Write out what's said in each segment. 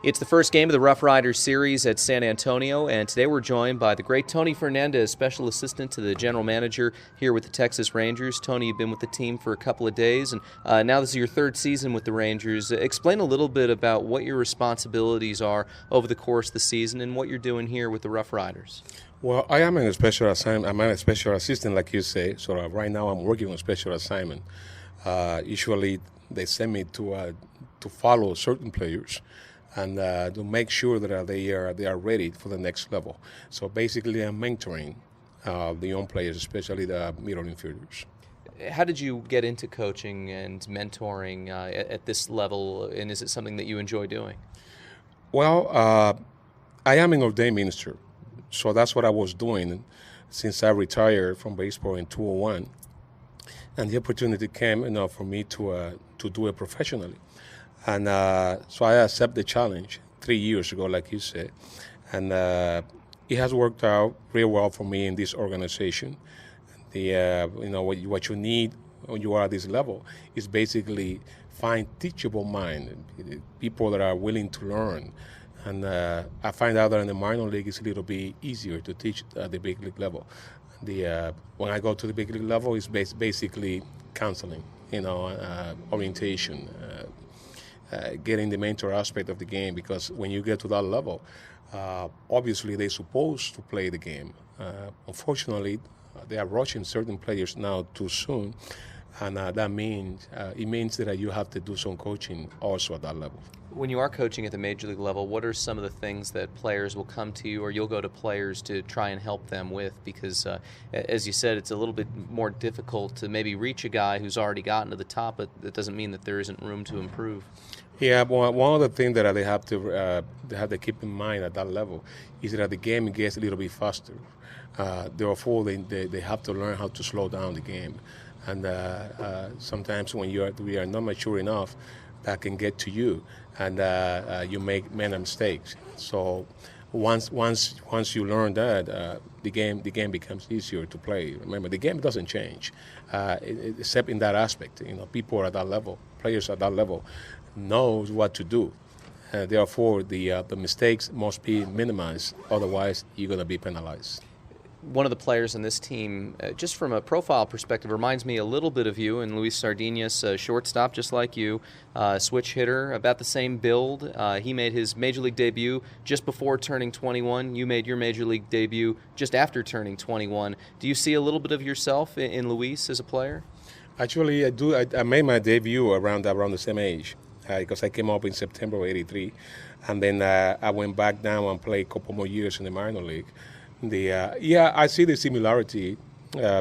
It's the first game of the RoughRiders series at San Antonio, and today we're joined by the great Tony Fernandez, special assistant to the general manager here with the Texas Rangers. Tony, you've been with the team for a couple of days, and now this is your third season with the Rangers. Explain a little bit about what your responsibilities are over the course of the season and what you're doing here with the RoughRiders. Well, I am in a special assignment. I'm a special assistant, like you say. So right now I'm working on a special assignment. Usually they send me to follow certain players and to make sure that they are ready for the next level. So basically, I'm mentoring the young players, especially the middle infielders. How did you get into coaching and mentoring at this level, and is it something that you enjoy doing? Well, I am an ordained minister, so that's what I was doing since I retired from baseball in 2001, and the opportunity came, for me to do it professionally. And so I accept the challenge 3 years ago, like you said. And it has worked out real well for me in this organization. What you need when you are at this level is basically find teachable mind, people that are willing to learn. And I find out that in the minor league, it's a little bit easier to teach at the big league level. When I go to the big league level, it's basically counseling, orientation, getting the mentor aspect of the game, because when you get to that level, obviously they're supposed to play the game. Unfortunately, they are rushing certain players now too soon, and that means it means that you have to do some coaching also at that level. When you are coaching at the major league level, what are some of the things that players will come to you, or you'll go to players to try and help them with? Because, as you said, it's a little bit more difficult to maybe reach a guy who's already gotten to the top, but that doesn't mean that there isn't room to improve. Yeah, well, one of the things that they have to keep in mind at that level is that the game gets a little bit faster. Therefore, they have to learn how to slow down the game. And sometimes when we are not mature enough, that can get to you, and you make many mistakes. So once you learn that, the game becomes easier to play. Remember, the game doesn't change, except in that aspect. People at that level, players at that level, knows what to do. Therefore, the mistakes must be minimized. Otherwise, you're going to be penalized. One of the players on this team, just from a profile perspective, reminds me a little bit of you, and Luis Sardinas, shortstop, just like you, switch hitter, about the same build. He made his major league debut just before turning 21. You made your major league debut just after turning 21. Do you see a little bit of yourself in Luis as a player? Actually, I do. I made my debut around the same age, because I came up in September of '83, and then I went back down and played a couple more years in the minor league. I see the similarity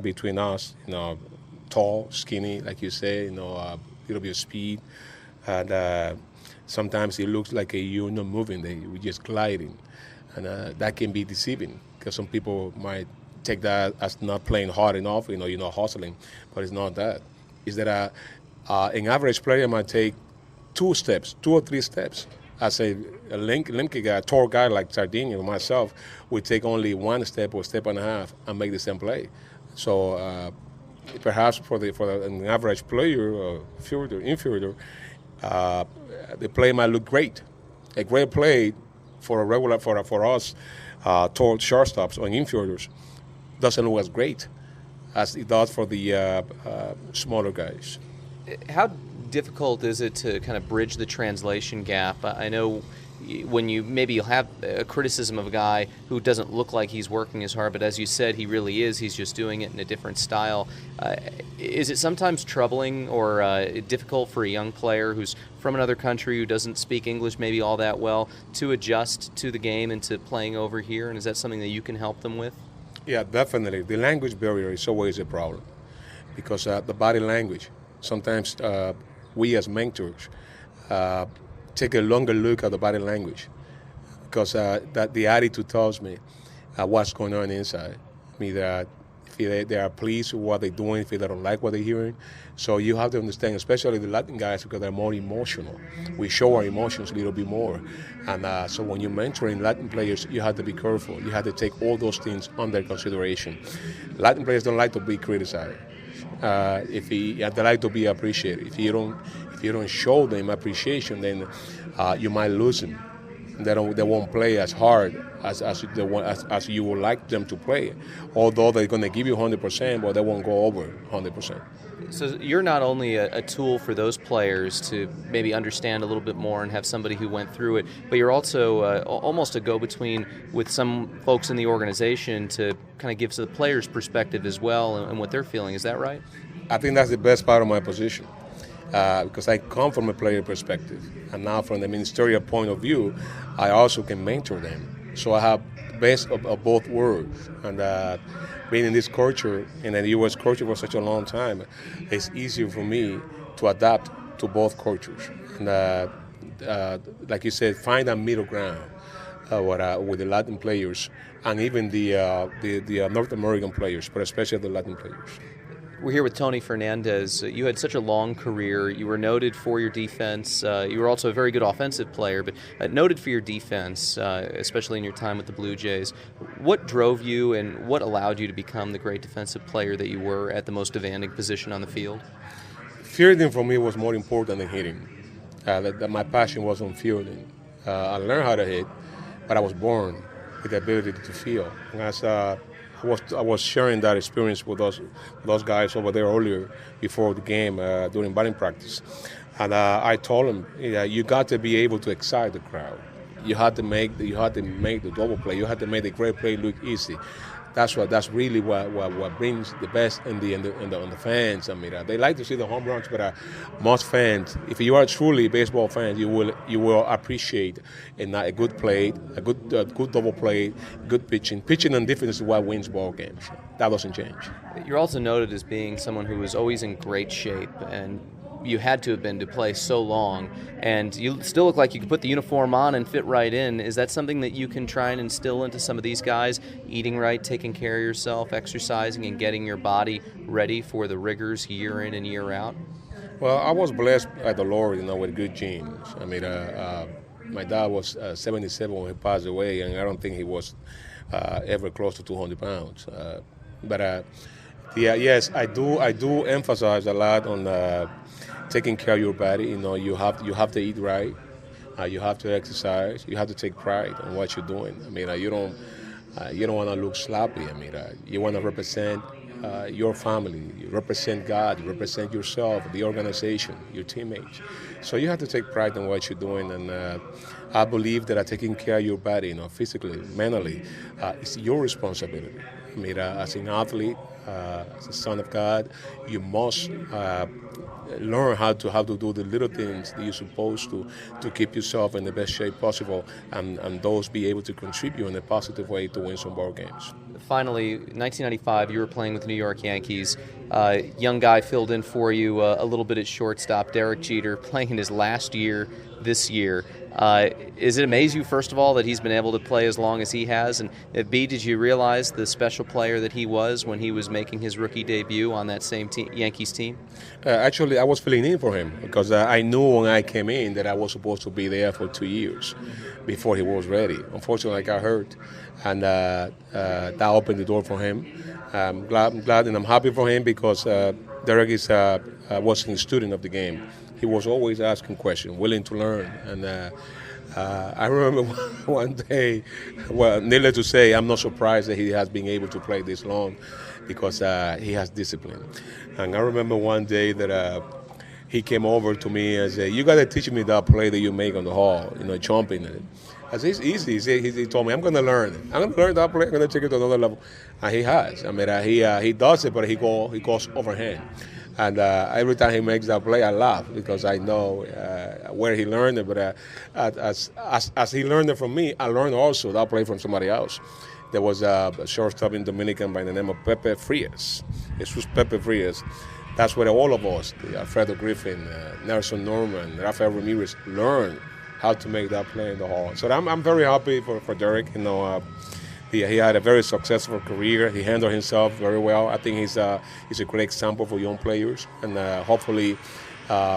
between us. Tall, skinny, like you say. A little bit of speed, and sometimes it looks like you're not moving; we're just gliding, and that can be deceiving because some people might take that as not playing hard enough. You're not hustling, but it's not that. It's that an average player might take 2 or 3 steps. As a lanky guy, a tall guy like Sardinia or myself, would take only 1 step or step and a half and make the same play. So perhaps for an average player or infielder, the play might look great. A great play for us tall shortstops or infielders doesn't look as great as it does for the smaller guys. How difficult is it to kind of bridge the translation gap? I know when you'll have a criticism of a guy who doesn't look like he's working as hard, but as you said, he really is. He's just doing it in a different style. Is it sometimes troubling or difficult for a young player who's from another country, who doesn't speak English maybe all that well, to adjust to the game and to playing over here? And is that something that you can help them with? Yeah, definitely. The language barrier is always a problem because the body language, sometimes we as mentors take a longer look at the body language because that the attitude tells me what's going on inside. That if they are pleased with what they're doing, if they don't like what they're hearing. So you have to understand, especially the Latin guys, because they're more emotional. We show our emotions a little bit more. And so when you're mentoring Latin players, you have to be careful. You have to take all those things under consideration. Latin players don't like to be criticized. They like to be appreciated. If you don't show them appreciation, then you might lose them. They won't play as hard as you would like them to play. Although they're going to give you 100%, but they won't go over 100%. So you're not only a tool for those players to maybe understand a little bit more and have somebody who went through it, but you're also almost a go-between with some folks in the organization to kind of give to the players' perspective as well and what they're feeling. Is that right? I think that's the best part of my position because I come from a player perspective. And now from the ministerial point of view, I also can mentor them. So I have the best of both worlds. And being in this culture, in the U.S. culture for such a long time, it's easier for me to adapt to both cultures. And like you said, find a middle ground with the Latin players and even the North American players, but especially the Latin players. We're here with Tony Fernandez. You had such a long career. You were noted for your defense. You were also a very good offensive player, but noted for your defense, especially in your time with the Blue Jays. What drove you and what allowed you to become the great defensive player that you were at the most demanding position on the field? Fielding for me was more important than hitting. My passion was on fielding. I learned how to hit, but I was born with the ability to field. And I was sharing that experience with those guys over there earlier before the game during batting practice, and I told them, you got to be able to excite the crowd. You had to make the double play. You had to make the great play look easy. That's really what brings the best in the fans. I mean, they like to see the home runs, but most fans, if you are truly baseball fans, you will appreciate a good play, a good double play, good pitching. Pitching and defense is what wins ball games. That doesn't change. You're also noted as being someone who was always in great shape, and you had to have been to play so long, and you still look like you could put the uniform on and fit right in. Is that something that you can try and instill into some of these guys, eating right, taking care of yourself, exercising, and getting your body ready for the rigors year in and year out? Well, I was blessed by the Lord, with good genes. I mean, my dad was 77 when he passed away, and I don't think he was ever close to 200 pounds. Yes, I do emphasize a lot on taking care of your body. You have to eat right. You have to exercise. You have to take pride in what you're doing. I mean, you don't want to look sloppy. I mean, you want to represent your family. You represent God. You represent yourself, the organization, your teammates. So you have to take pride in what you're doing. And I believe that taking care of your body, physically, mentally, is your responsibility. I mean, as an athlete, as a son of God, you must learn how to do the little things that you're supposed to keep yourself in the best shape possible, and those be able to contribute in a positive way to win some ball games. Finally, 1995, you were playing with the New York Yankees. Young guy filled in for you a little bit at shortstop, Derek Jeter, playing in his last year this year. Is it amaze you, first of all, that he's been able to play as long as he has? And B, did you realize the special player that he was when he was making his rookie debut on that same Yankees team? Actually, I was filling in for him because I knew when I came in that I was supposed to be there for 2 years before he was ready. Unfortunately, I got hurt, and that opened the door for him. I'm glad and I'm happy for him because Derek was a student of the game. He was always asking questions, willing to learn. And I remember one day, well, needless to say, I'm not surprised that he has been able to play this long because he has discipline. And I remember one day that he came over to me and said, "You got to teach me that play that you make on the hall, jumping it." I said, "It's easy." He told me, "I'm going to learn it. I'm going to learn that play. I'm going to take it to another level." And he has. I mean, he does it, but he goes overhand. And every time he makes that play, I laugh because I know where he learned it. But as he learned it from me, I learned also that play from somebody else. There was a shortstop in Dominican by the name of Pepe Frias. It was Pepe Frias. That's where all of us, Alfredo Griffin, Nelson Norman, Rafael Ramirez, learned how to make that play in the hall. So I'm very happy for Derek. He had a very successful career. He handled himself very well. I think he's a great example for young players, and hopefully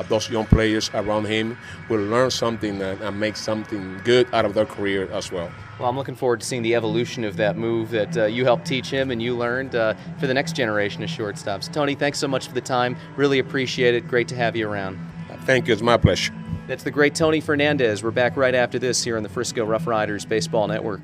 those young players around him will learn something and make something good out of their career as well. Well, I'm looking forward to seeing the evolution of that move that you helped teach him and you learned for the next generation of shortstops. Tony, thanks so much for the time. Really appreciate it. Great to have you around. Thank you. It's my pleasure. That's the great Tony Fernandez. We're back right after this here on the Frisco RoughRiders Baseball Network.